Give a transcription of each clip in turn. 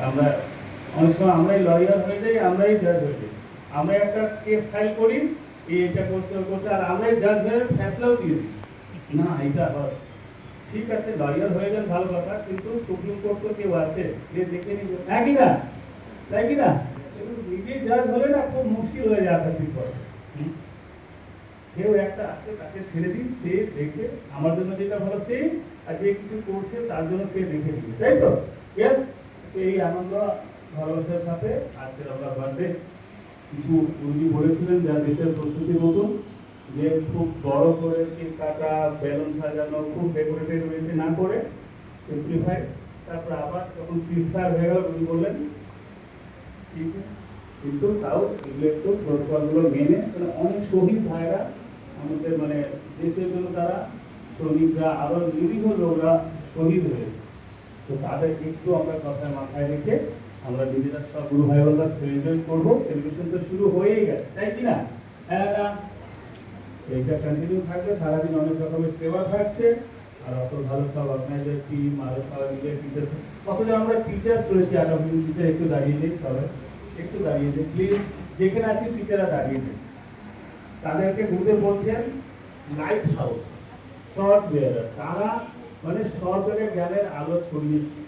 আমরা অনেক সময় আমরাই লয়ার হয়ে যাই, আমরাই জাজ হয়ে যাই। আমরা একটা কেস ফাইল করি, এটা করছে ওই করছে, আর আমরাই জাজ হয়ে ফ্যাসলাও দিয়ে দিই না এটা হয়। ঠিক আছে, লয়ার হয়ে যান ভালো কথা, কিন্তু সুপ্রিম কোর্ট তো কেউ আছে যে দেখে নিবে, হ্যাঁ কি না, তাই কি না? নিজেই জাজ হলে না খুব মুশকিল হয়ে যায় আধ্যাত্মিক পথে। কেউ একটা আছে, তাকে ছেড়ে দিন, সে দেখে আমার জন্য যেটা ভালো সে, আর যে কিছু করছে তার জন্য সে দেখে দিবে, তাই তো? এই আনন্দ ভালোবাসার সাথে আজকের আমরা বার্থডে। কিছু গুরুজি বলেছিলেন যা দেশের প্রস্তুতি মতন, যে খুব বড় করে কেক কাটা, বেলুন সাজানো, খুব ডেকোরেটেড ওয়েতে না করে সিম্পলিফাই। তারপর আবার যখন সিস্টার হয়ে গেল উনি বললেন ঠিক, কিন্তু তাও এগুলো একটু প্রোটোকলগুলো মেনে, অনেক শহীদ ভাইরা আমাদের মানে দেশের জন্য, তারা সৈনিকরা আরো নিরীহ লোকরা শহীদ হয়েছে, তো তাদের একটু আমরা কথা মাথায় রেখে আমরা নিজেরা সব গুরু ভাই বোনরা সেলিব্রেট করবো। সেলিব্রেশন তো শুরু হয়েই গেছে, তাই কি না? এইটা কন্টিনিউ থাকবে, সারাদিন অনেক রকমের সেবা থাকছে, আর অত ভালো সব অর্গানাইজার টিম, আরো সবাই মিলে টিচার্স, কতজন আমরা টিচার্স রয়েছি, আগামী টিচার একটু দাঁড়িয়ে দিই, সবাই একটু দাঁড়িয়ে দিই প্লিজ, যেখানে আছি টিচাররা দাঁড়িয়ে দিই। তাদেরকে ঘুরতে বলছেন লাইট হাউস শর্ট বেয়ারার, তারা মানে সরকারের জ্ঞানের আলো ছড়িয়েছে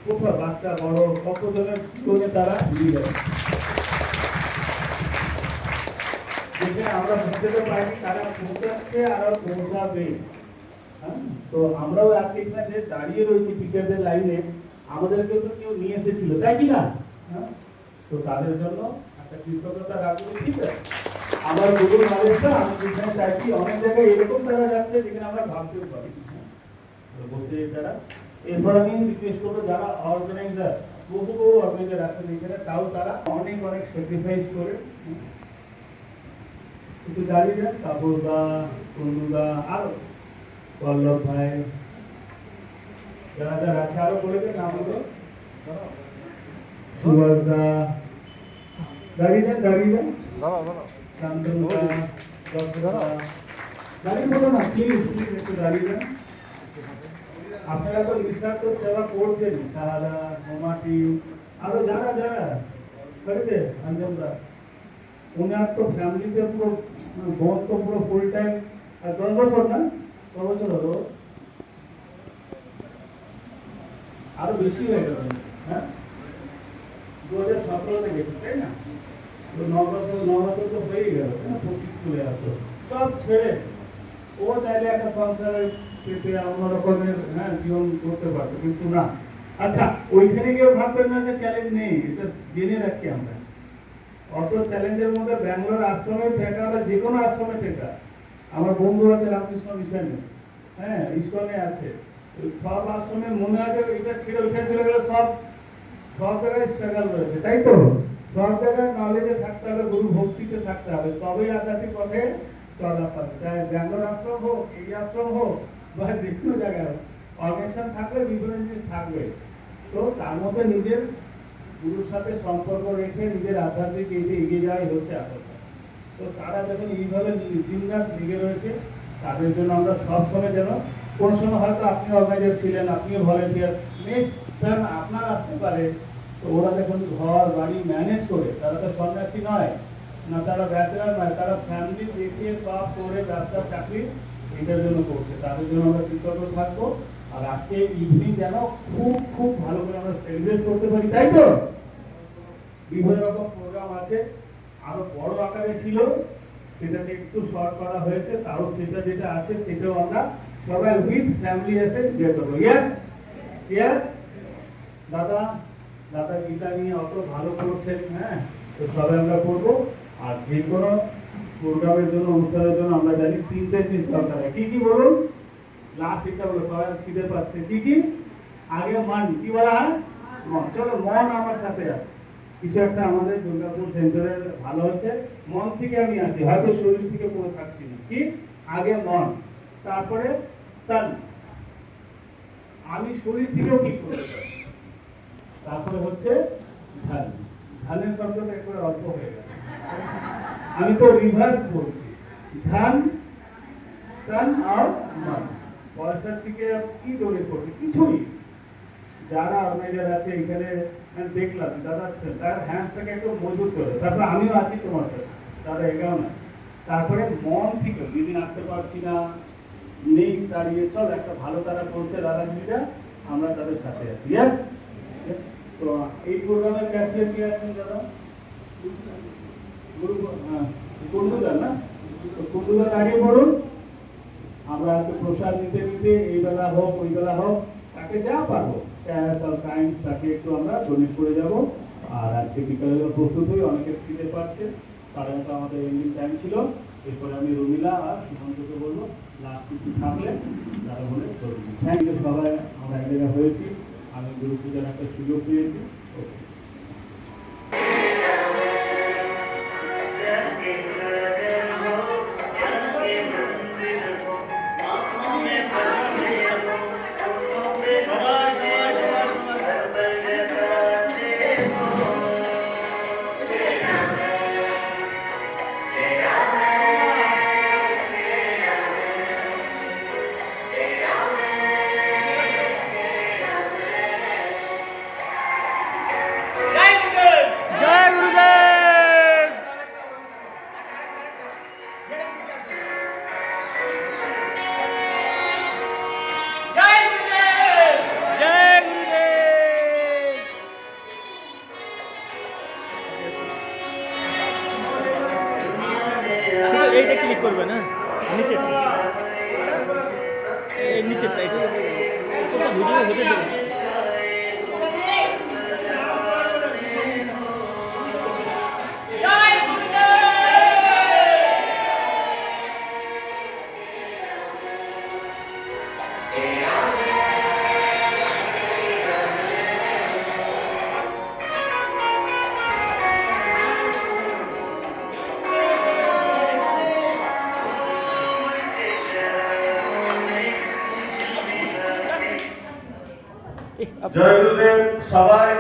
কোথাও, বাচ্চা বড় কতজনের জীবনে তারা লিডার, যেখানে আমরা পৌঁছাতে পারি তারা পৌঁছাচ্ছে আর পৌঁছাবে। তো আমরাও আজকে এখানে দাঁড়িয়ে রয়েছি টিচারদের লাইনে, আমাদেরকে তো কেউ নিয়ে এসেছিল, তাই কি না? তো তাদের জন্য একটা কৃতজ্ঞতা রাখবো। ঠিক আছে, আমার গুরুর নলেজটা আমি যেখানে চাইছি, অনেক জায়গায় এরকম তারা যাচ্ছে যেখানে আমরা ভাবতেও পারি বসে তারা। এরপর আমি রিকোয়েস্ট করবো যারা অর্গানাইজার, বহু অর্গানাইজার আছেন এখানে, তাও তারা অনেক অনেক স্যাক্রিফাইস করে একটু দাঁড়িয়ে যান। কাপুরদা, কুন্ডুদা, আরো পল্লব ভাই, যারা যারা আছে আরো বলে দেন নামগুলো। সুভাষদা, দাঁড়িয়ে যান, দাঁড়িয়ে যান। শান্তনুদা, দাঁড়িয়ে বলো না প্লিজ, প্লিজ একটু দাঁড়িয়ে যান। আপনারা তো নিঃস্বার্থ সেবা করছেন, সাহারা, মোমাটি, আরো যারা যারা বাড়িতে আঞ্জনদা, ওনার তো ফ্যামিলিতে পুরো বোন তো পুরো ফুল টাইম, আর 10 বছর না, 10 বছর হলো, আরো বেশি হয়ে গেল। হ্যাঁ, 2017 গেছে, তাই না? তো 9 বছর তো হয়েই গেল, 25 চলে আসলো, সব ছেড়ে ও চাইলে একটা সংসারে পেতে অন্য রকমের জীবন করতে পারতো, কিন্তু না। আচ্ছা, ওইখানে গিয়ে ভাববেন না যে চ্যালেঞ্জ নেই, এটা জেনে রাখি আমরা। অত চ্যালেঞ্জের মধ্যে ব্যাঙ্গালোর আশ্রমে ঠেকা বা যে কোনো আশ্রমে ঠেকা, আমার বন্ধু আছে রামকৃষ্ণ মিশনে, ইস্কনে আছে, সব আশ্রমে মনে হয় যে এটা ছেড়ে ওইখানে চলে গেলে সব সব জায়গায় স্ট্রাগল রয়েছে, তাই তো? সব জায়গায় নলেজে থাকতে হবে, গুরু ভক্তিতে থাকতে হবে, তবেই আধ্যাত্মিক পথে চলা যাবে। চাহে ব্যাঙ্গালোর আশ্রম হোক, এই আশ্রম হোক, বা যে কোনো জায়গায় হোক, অর্গানাইজেশন থাকলে বিভিন্ন জিনিস থাকবে। তো তার মধ্যে নিজের গুরুর সাথে সম্পর্ক রেখে নিজের আধ্যাত্মিক এগিয়ে যাওয়াই হচ্ছে আসল। তো তারা যখন এইভাবে দিনরাত লেগে রয়েছে, তাদের জন্য আমরা সব সময় যেন, কোন সময় হয়তো আপনি অর্গানাইজার ছিলেন, আপনিও ভলেন্টিয়ার, নেক্সট টাইম আপনার আসতে পারে, তো ওরা যখন ঘর বাড়ি ম্যানেজ করে, তারা তো সন্ন্যাসী নয় না, তারা ব্যাচেলার নয়, তারা ফ্যামিলি দেখিয়ে সব করে ব্যবসা চাকরি এটার জন্য করছে, তাদের জন্য আমরা কৃতজ্ঞ থাকবো। আর আজকে ইভিনিং যেন খুব খুব ভালো করে আমরা সেলিব্রেট করতে পারি, তাই তো? বিভিন্ন রকম প্রোগ্রাম আছে, আরো বড় আকারে ছিল, সেটাকে একটু শর্ট করা হয়েছে, তাও সেটা যেটা আছে সেটাও আমরা সবাই উইথ ফ্যামিলি এসে যেতে পারবো। ইয়েস ইয়েস দাদা, দাদা গীতা নিয়ে অত ভালো করছেন, তো সবাই আমরা করবো। আর যে কোনো প্রোগ্রামের জন্য, অনুষ্ঠানের জন্য আমরা জানি 3টে জিনিস দরকার হয়, কি কি বলুন? লাস্ট এটা বলো, সবাই খিদে পাচ্ছে, কি কি? আগে মন, কি বলা হয়? মন। চলো, মন আমার সাথে আছে, কিছু একটা আমাদের দুর্গাপুর সেন্টারে ভালো হচ্ছে, মন থেকে আমি আছি, হয়তো শরীর থেকে পুরো থাকছি না। কি? আগে মন, তারপরে তন, আমি শরীর থেকেও ঠিক করতে পারি, তারপরে হচ্ছে ধ্যান। ধ্যানের শব্দটা একবারে অল্প হয়ে গেছে, আমি তো রিভার্স বলছি, ধ্যান, তন আর মন। পয়সার থেকে কি দৌড়ে করছে? কিছুই, যারা অর্গানাইজার আছে এখানে দেখলাম দাদা তার হ্যান্ডসটাকে একটু মজবুত করে, তারপরে আমিও আছি তোমার সাথে দাদা, এগাও না। তারপরে মন থেকে যেদিন আসতে পারছি না, নেই দাঁড়িয়ে, চল একটা ভালো তারা করছে দাদাগিরিটা, আমরা তাদের সাথে আছি। ইয়েস, তো এই প্রোগ্রামের ক্যাশিয়ার কি আছেন দাদা? কুন্ডুদা না, কুন্ডুদা দাঁড়িয়ে পড়ুন। আমরা আজকে প্রসাদ নিতে নিতে এই বেলা হোক ওই বেলা হোক, তাকে যা পারবো তাকে একটু আমরা ডোনেট করে যাব। আর আজকে বিকালে প্রস্তুত হই, অনেকে ফিরে পাচ্ছে, কারণ তো আমাদের এন্ডিং টাইম ছিল। এরপরে আমি রমিলা আর সুমন্তকে বলবো লাস্ট কিছু থাকলে তারা বলে করবো। থ্যাংক ইউ সবাই, আমরা এক জায়গায় হয়েছি, আমি গুরু পূজার একটা সুযোগ পেয়েছি। এইটা ক্লিক করবে না, নিচে নিচে ভিডিও হতে দেবে। জয় গুরুদেব সবাই।